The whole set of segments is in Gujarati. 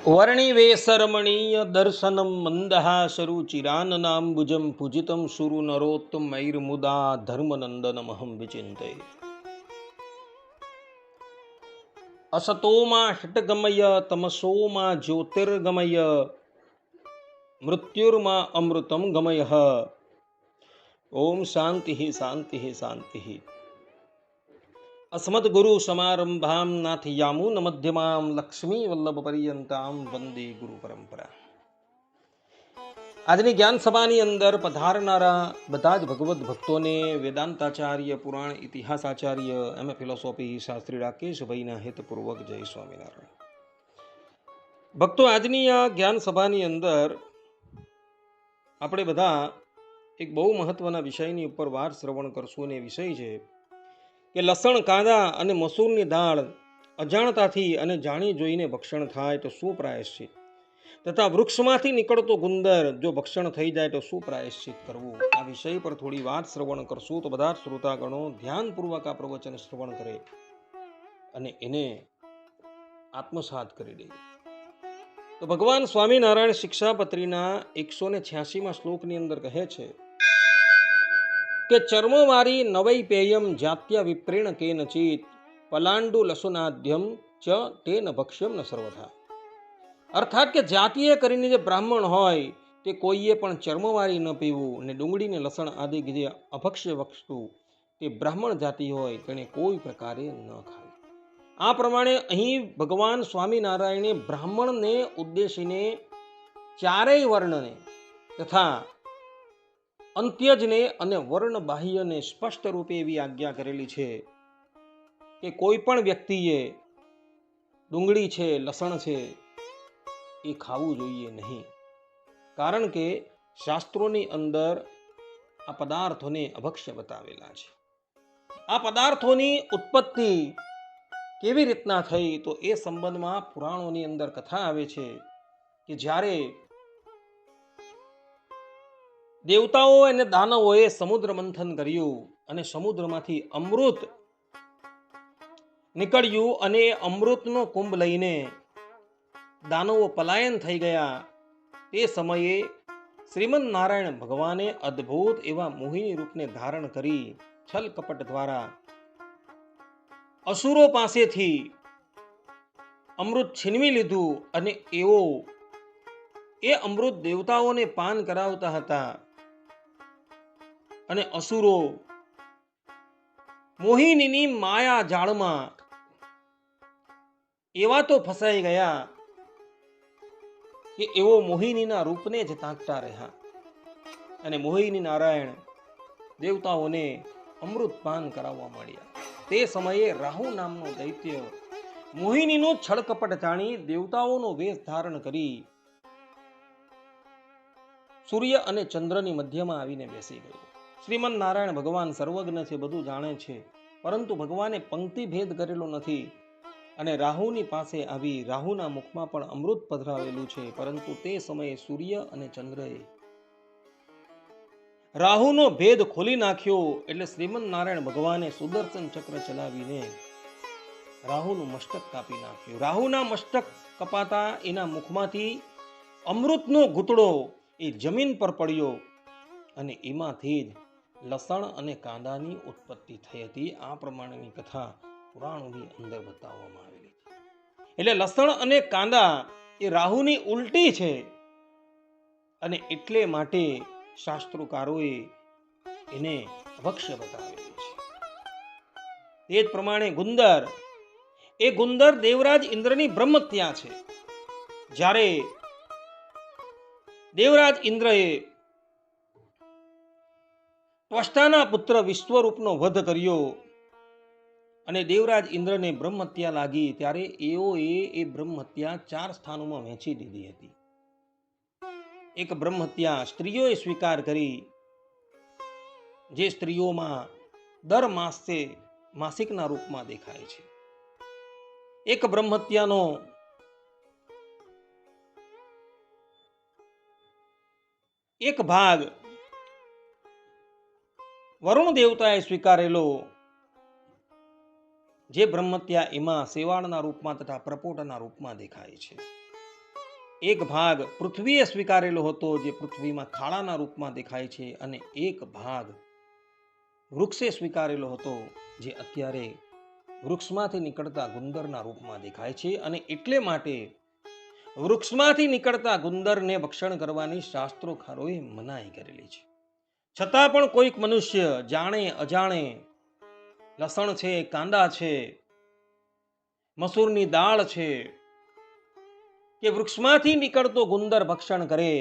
વર્ણિવેશરમણીય દર્શનમ મંદહાસરુચિરાનનાંબુજમ પૂજિતમ સુરુ નરોત્તમૈર્મુદા ધર્મનંદનમહં વિચિંતયે. અસતોમા ષટ્ગમય તમસોમા જ્યોતિર્ગમય મૃત્યુર્મા અમૃતમ ગમય. ઓમ શાંતિ શાંતિ શાંતિ. અસ્મદ્ગુરુ સમારંભામ નાથયામૂન મધ્યમામ લક્ષ્મી વલ્લભ પર્યંતામ વંદે ગુરુ પરંપરા. આજની જ્ઞાન સભાની અંદર પધારનારા બધા જ ભગવદ્ ભક્તોને વેદાંતાચાર્ય, પુરાણ ઇતિહાસાચાર્ય, એમ ફિલોસોફી શાસ્ત્રી રાકેશભાઈના હેતપૂર્વક જય સ્વામિનારાયણ. ભક્તો, આજની આ જ્ઞાન સભાની અંદર આપણે બધા એક બહુ મહત્વના વિષયની ઉપર વાર શ્રવણ કરશું, અને વિષય છે કે લસણ, કાંદા અને મસૂરની દાળ અજાણતાથી અને જાણી જોઈને ભક્ષણ થાય તો શું પ્રાયશ્ચિત, તથા વૃક્ષમાંથી નીકળતો ગુંદર જો ભક્ષણ થઈ જાય તો શું પ્રાયશ્ચિત કરવું, આ વિષય પર થોડી વાત શ્રવણ કરશું. તો બધા શ્રોતાગણો ધ્યાનપૂર્વક આ પ્રવચન શ્રવણ કરે અને એને આત્મસાત કરી દે. તો ભગવાન સ્વામિનારાયણ શિક્ષાપત્રીના 186મા શ્લોકની અંદર કહે છે કે ચર્મવારી નવૈ પેયમ જાત્યા વિપ્રેણ કેનચિત પલાંડુ લસુનાદ્યમ ચ તેન ભક્ષ્યમ ન સર્વથા. અર્થાત કે જાતીય કરીને જે બ્રાહ્મણ હોય તે કોઈએ પણ ચર્મવારી ન પીવું, અને ડુંગળીને લસણ આદિ જે અભક્ષ્ય વસ્તુ તે બ્રાહ્મણ જાતિ હોય તેણે કોઈ પ્રકારે ન ખાવી. આ પ્રમાણે અહીં ભગવાન સ્વામિનારાયણે બ્રાહ્મણને ઉદ્દેશીને ચારેય વર્ણને તથા અંત્યજને અને વર્ણ બાહ્યને સ્પષ્ટ રૂપે એવી આજ્ઞા કરેલી છે કે કોઈ પણ વ્યક્તિએ ડુંગળી છે, લસણ છે, એ ખાવું જોઈએ નહીં. કારણ કે શાસ્ત્રોની અંદર આ પદાર્થોને અભક્ષ્ય બતાવેલા છે. આ પદાર્થોની ઉત્પત્તિ કેવી રીતના થઈ તો એ સંબંધમાં પુરાણોની અંદર કથા આવે છે કે જ્યારે દેવતાઓ અને દાનવોએ સમુદ્ર મંથન કર્યું અને સમુદ્રમાંથી અમૃત નીકળ્યું, અને અમૃતનો કુંભ લઈને દાનવો પલાયન થઈ ગયા. તે સમયે શ્રીમદ નારાયણ ભગવાને અદ્ભુત એવા મોહિની રૂપને ધારણ કરી છલ કપટ દ્વારા અસુરો પાસેથી અમૃત છીનવી લીધું, અને એ અમૃત દેવતાઓને પાન કરાવતા હતા. અને અસુરો મોહિનીની માયા જાળમાં એવા તો ફસાઈ ગયા કે એવો મોહિનીના રૂપને જ તાકતા રહ્યા. અને મોહિની નારાયણ દેવતાઓને અમૃત પાન કરાવવા માંડ્યા. તે સમયે રાહુ નામનો દૈત્ય મોહિનીનો છળકપટ જાણી દેવતાઓનો વેશ ધારણ કરી સૂર્ય અને ચંદ્રની મધ્યમાં આવીને બેસી ગયો. શ્રીમદ નારાયણ ભગવાન સર્વજ્ઞ છે, બધું જાણે છે, પરંતુ ભગવાને પંક્તિ ભેદ કરેલો નથી. અને રાહુની પાસે આવી રાહુના મુખમાં પણ અમૃત પધરાવેલું છે, પરંતુ તે સમયે સૂર્ય અને ચંદ્રએ રાહુનો ભેદ ખોલી નાખ્યો. એટલે શ્રીમદ નારાયણ ભગવાને સુદર્શન ચક્ર ચલાવીને રાહુનું મસ્તક કાપી નાખ્યું. રાહુના મસ્તક કપાતા એના મુખમાંથી અમૃતનો ઘૂંટડો એ જમીન પર પડ્યો, અને એમાંથી જ લસણ અને કાંદાની ઉત્પત્તિ થઈ હતી. આ પ્રમાણેની કથા પુરાણોની અંદર બતાવવામાં આવેલી છે. એટલે લસણ અને કાંદા એ રાહુની ઉલટી છે, અને એટલે માટે શાસ્ત્રોકારોએ એને અભક્ષ્ય બતાવેલી છે. તે જ પ્રમાણે ગુંદર દેવરાજ ઇન્દ્રની બ્રહ્મહત્યા છે. જ્યારે દેવરાજ ઇન્દ્રએ ત્વષ્ટાના પુત્ર વિશ્વરૂપનો વધ કર્યો અને દેવરાજ ઇન્દ્રને બ્રહ્મહત્યા લાગી, ત્યારે એ બ્રહ્મહત્યા 4 સ્થાનોમાં વહેંચી દીધી હતી. એક બ્રહ્મહત્યા સ્ત્રીઓએ સ્વીકાર કરી, જે સ્ત્રીઓમાં દર માસે માસિકના રૂપમાં દેખાય છે. એક બ્રહ્મહત્યાનો એક ભાગ વરુણ દેવતાએ સ્વીકારેલો, જે બ્રહ્મત્યા એમાં સેવાળના રૂપમાં તથા પ્રપોટના રૂપમાં દેખાય છે. એક ભાગ પૃથ્વીએ સ્વીકારેલો હતો, જે પૃથ્વીમાં ખાડાના રૂપમાં દેખાય છે, અને એક ભાગ વૃક્ષે સ્વીકારેલો હતો, જે અત્યારે વૃક્ષમાંથી નીકળતા ગુંદરના રૂપમાં દેખાય છે. અને એટલે માટે વૃક્ષમાંથી નીકળતા ગુંદરને ભક્ષણ કરવાની શાસ્ત્રોકારોએ મનાઈ કરેલી છે. છતાં પણ કોઈક મનુષ્ય જાણે અજાણે લસણ છે, કાંદા છે, મસૂરની દાળ છે કે વૃક્ષમાંથી નીકળતો ગુંદર ભક્ષણ કરે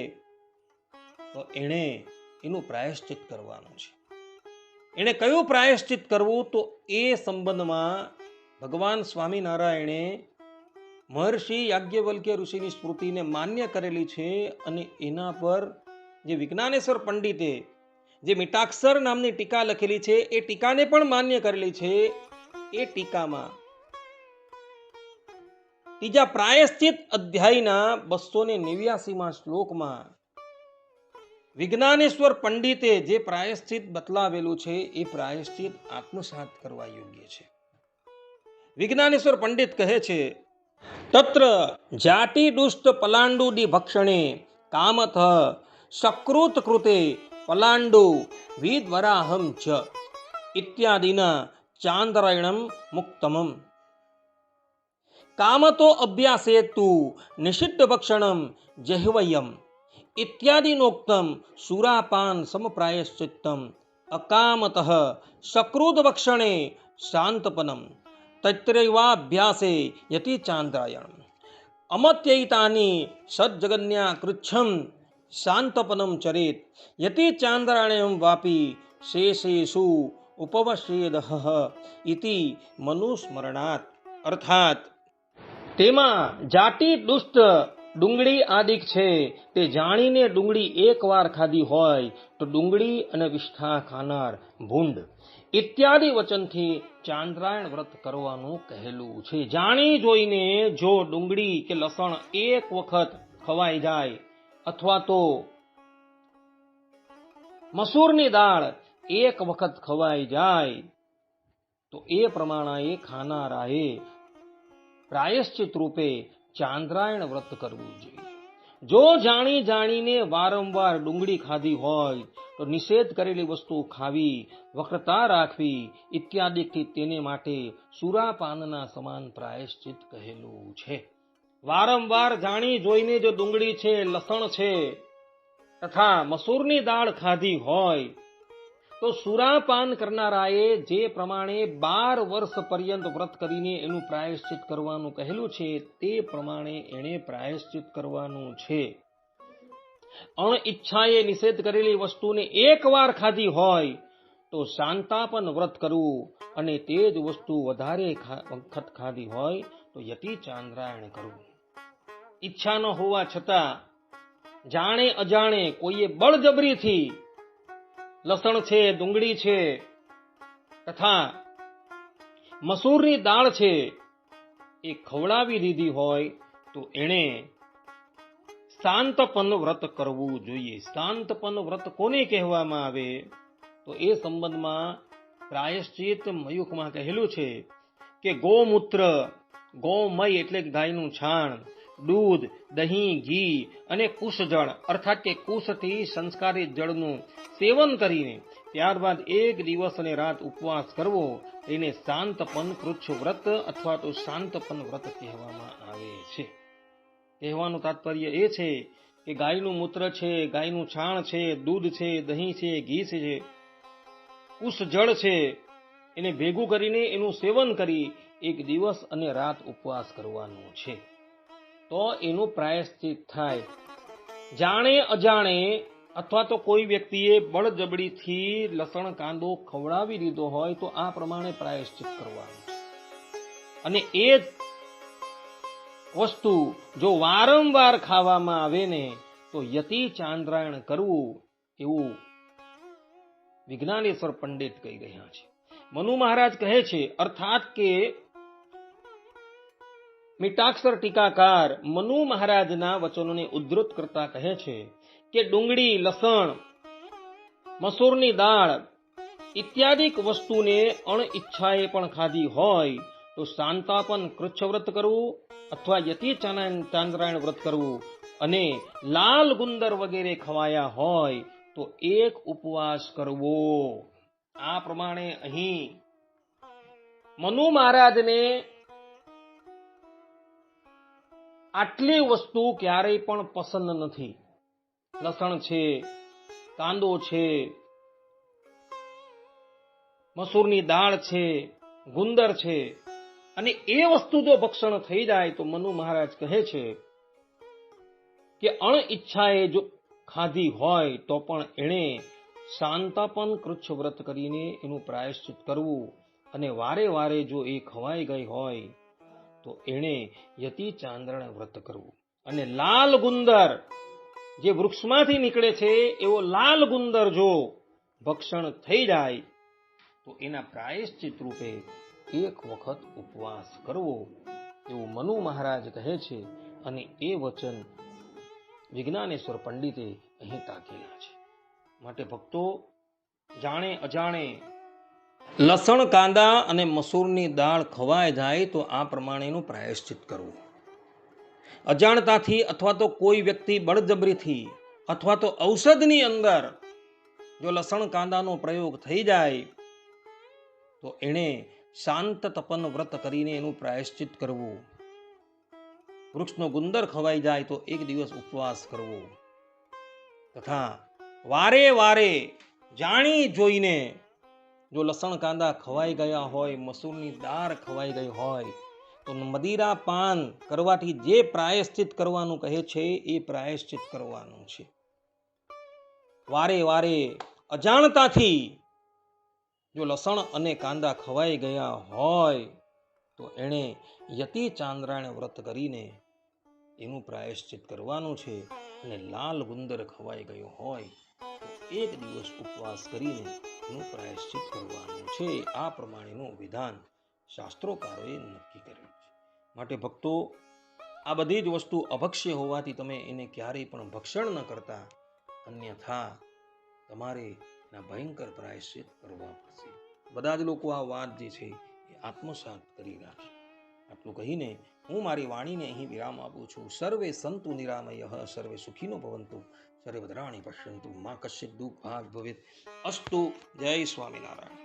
તો એણે એનું પ્રાયશ્ચિત કરવાનું છે. એણે કયું પ્રાયશ્ચિત કરવું? તો એ સંબંધમાં ભગવાન સ્વામિનારાયણે મહર્ષિ યાજ્ઞવલ્ક્ય ઋષિની સ્મૃતિને માન્ય કરેલી છે. અને એના પર જે વિજ્ઞાનેશ્વર પંડિતે જે મિટાક્ષર નામની ટીકા લખેલી છે, એ ટીકાને પણ માન્ય કરેલી છે. એ ટીકામાં ત્રીજા પ્રાયશ્ચિત અધ્યાયના 289 શ્લોકમાં વિજ્ઞાનેશ્વર પંડિતે જે પ્રાયશ્ચિત બતલાવેલું છે, એ પ્રાયશ્ચિત આત્મસાત કરવા યોગ્ય છે. વિજ્ઞાનેશ્વર પંડિત કહે છે, તત્ર જાતિ દુષ્ટ પલાંડુડી ભક્ષણે કામથ સકૃત કૃતે પલાંડુ વિદ્વરાહમ ચ ઇત્યાદિના ચાંદ્રાયણમ મુક્તમમ કામતો અભ્યાસેતુ નિષિદ્ધ ભક્ષણમ જહ્વયમ ઇત્યાદિનોક્તમ સુરાપાન સમપ્રાયશ્ચિત્તમ અકામતઃ સકૃત ભક્ષણે શાંતપનમ તત્રૈવાભ્યાસે યતિ ચાંદ્રાયણ અમત્યૈતાની સજ્જગન્યા કૃચ્છમ શાંતપનમ ચરેત યતિ ચાંદ્રાયણમ વાપી શેષેષુ ઉપવશ્યેદઃ ઇતિ મનુસ્મરણાત. અર્થાત તેમાં જાતિ દુષ્ટ ડુંગળી આદિક છે, તે જાણીને ડુંગળી એકવાર ખાધી હોય તો ડુંગળી અને વિષ્ઠા ખાનાર ભૂંડ ઇત્યાદિ વચનથી ચાંદ્રાયણ વ્રત કરવાનું કહેલું છે. જાણી જોઈને જો ડુંગળી કે લસણ એક વખત ખવાઈ જાય, અથવા તો મસૂરની દાળ એક વખત ખવાઈ જાય, તો એ પ્રમાણે ખાનારાએ પ્રાયશ્ચિત રૂપે ચાંદ્રાયણ વ્રત કરવું જોઈએ. જો જાણી જાણીને વારંવાર ડુંગળી ખાધી હોય તો નિષેધ કરેલી વસ્તુ ખાવી, વક્રતા રાખવી ઇત્યાદિથી તેને માટે સુરાપાનના સમાન પ્રાયશ્ચિત કહેલું છે. વારંવાર જાણી જોઈને જો ડુંગળી છે, લસણ છે તથા મસૂરની દાળ ખાધી હોય તો સુરાપાન કરનારાએ જે પ્રમાણે 12 વર્ષ પર્યંત વ્રત કરીને એનું પ્રાયશ્ચિત કરવાનું કહેલું છે, તે પ્રમાણે એણે પ્રાયશ્ચિત કરવાનું છે. અણઈચ્છાએ નિષેધ કરેલી વસ્તુને એકવાર ખાધી હોય તો શાંતાપન વ્રત કરવું, અને તે જ વસ્તુ વધારે વખત ખાધી હોય તો યતિ ચાંદ્રાયણ કરવું. ઈચ્છા ન હોવા છતાં જાણે અજાણે કોઈએ બળજબરીથી લસણ છે, ડુંગળી છે તથા મસૂરની દાળ છે એ ખવડાવી દીધી હોય તો એણે શાંતપન વ્રત કરવું જોઈએ. શાંતપન વ્રત કોને કહેવામાં આવે? તો એ સંબંધમાં પ્રાયશ્ચિત મયુખમાં કહેલું છે કે ગૌમૂત્ર, ગૌમય એટલે ગાયનું છાણ, દૂધ, દહીં, ઘી અને કુશજળ અર્થાત કે કુશથી સંસ્કારિત જળનું સેવન કરીને ત્યારબાદ 1 દિવસ અને રાત ઉપવાસ કરવો, એને શાંતપન કૃચ્છ વ્રત અથવા તો શાંતપન વ્રત કહેવામાં આવે છે. કહેવાનું તાત્પર્ય એ છે કે ગાયનું મૂત્ર છે, ગાયનું છાણ છે, દૂધ છે, દહીં છે, ઘી છે, કુશજળ છે, એને ભેગું કરીને એનું સેવન કરી 1 દિવસ અને રાત ઉપવાસ કરવાનું છે, તો એનું પ્રાયશ્ચિત થાય. જાણે અજાણે અથવા તો કોઈ વ્યક્તિએ બળજબરીથી લસણ કાંદો ખવડાવી દીધો હોય તો આ પ્રમાણે પ્રાયશ્ચિત કરવાનું. અને એ જ વસ્તુ જો વારંવાર ખાવામાં આવે ને તો યતિ ચાંદ્રાયણ કરવું, એવું વિજ્ઞાનેશ્વર પંડિત કહી રહ્યા છે. મનુ મહારાજ કહે છે, અર્થાત કે મિટાક્ષર ટીકાકાર મનુ મહારાજના વચનોને ઉદ્ધૃત કરતા કહે છે કે ડુંગળી, લસણ, મસૂરની દાળ ઇત્યાદિક વસ્તુને અણઈચ્છાએ પણ ખાધી હોય તો શાંતાપન કૃચ્છ વ્રત કરવું અથવા યતિ ચાંદ્રાયણ વ્રત કરવું, અને લાલ ગુંદર વગેરે ખવાયા હોય તો એક ઉપવાસ કરવો. આ પ્રમાણે અહીં મનુ મહારાજને આટલી વસ્તુ ક્યારેય પણ પસંદ નથી. લસણ છે, કાંદો છે, મસૂરની દાળ છે, ગુંદર છે, અને એ વસ્તુ જો ભક્ષણ થઈ જાય તો મનુ મહારાજ કહે છે કે અણ ઈચ્છાએ જો ખાધી હોય તો પણ એણે શાંતાપન કૃચ્છ વ્રત કરીને એનું પ્રાયશ્ચિત કરવું, અને વારે વારે જો એ ખવાઈ ગઈ હોય તો એણે યતિ ચાંદ્રણ વ્રત કરવું. અને લાલ ગુંદર જે વૃક્ષમાંથી નીકળે છે એવો લાલ ગુંદર જો ભક્ષણ થઈ જાય તો એના પ્રાયશ્ચિત રૂપે એક વખત ઉપવાસ કરવો, એવું મનુ મહારાજ કહે છે. અને એ વચન વિજ્ઞાનેશ્વર પંડિતે અહીં તાકેલા છે. માટે ભક્તો, જાણે અજાણે લસણ, કાંદા અને મસૂરની દાળ ખવાઈ જાય તો આ પ્રમાણેનું પ્રાયશ્ચિત કરવું. અજાણતાથી અથવા તો કોઈ વ્યક્તિ બળજબરીથી અથવા તો ઔષધની અંદર જો લસણ કાંદાનો પ્રયોગ થઈ જાય તો એણે શાંત તપન વ્રત કરીને એનું પ્રાયશ્ચિત કરવું. વૃક્ષનો ગુંદર ખવાઈ જાય તો એક દિવસ ઉપવાસ કરવો. તથા વારે વારે જાણી જોઈને જો લસણ કાંદા ખવાઈ ગયા હોય, મસૂરની દાળ ખવાઈ ગઈ હોય તો મદિરા પાન કરવાથી જે પ્રાયશ્ચિત કરવાનું કહે છે એ પ્રાયશ્ચિત કરવાનું છે. વારે વારે અજાણતાથી જો લસણ અને કાંદા ખવાઈ ગયા હોય તો એણે યતિ ચાંદ્રાયણ વ્રત કરીને એનું પ્રાયશ્ચિત કરવાનું છે. અને લાલ ગુંદર ખવાઈ ગયો હોય તો એક દિવસ ઉપવાસ કરીને એનું પ્રાયશ્ચિત કરવાનું છે. આ પ્રમાણેનું વિધાન શાસ્ત્રોકારોએ નક્કી કરેલું છે. માટે ભક્તો, આ બધી જ વસ્તુ અભક્ષ્ય હોવાથી તમે એને ક્યારેય પણ ભક્ષણ ન કરતા, અન્યથા તમારે એના ભયંકર પ્રાયશ્ચિત કરવા પડશે. બધા જ લોકો આ વાત જે છે એ આત્મસાત કરી રાખે. આટલું કહીને હું મારી વાણીને અહીં વિરામ આપું છું. સર્વે સંતુ નિરામયઃ, સર્વે સુખીનો ભવંતુ, સર્વે ભદ્રાણિ પશ્યન્તુ, મા કશ્ચિત દુઃખ ભાગ ભવેત. અસ્તુ. જય સ્વામિનારાયણ.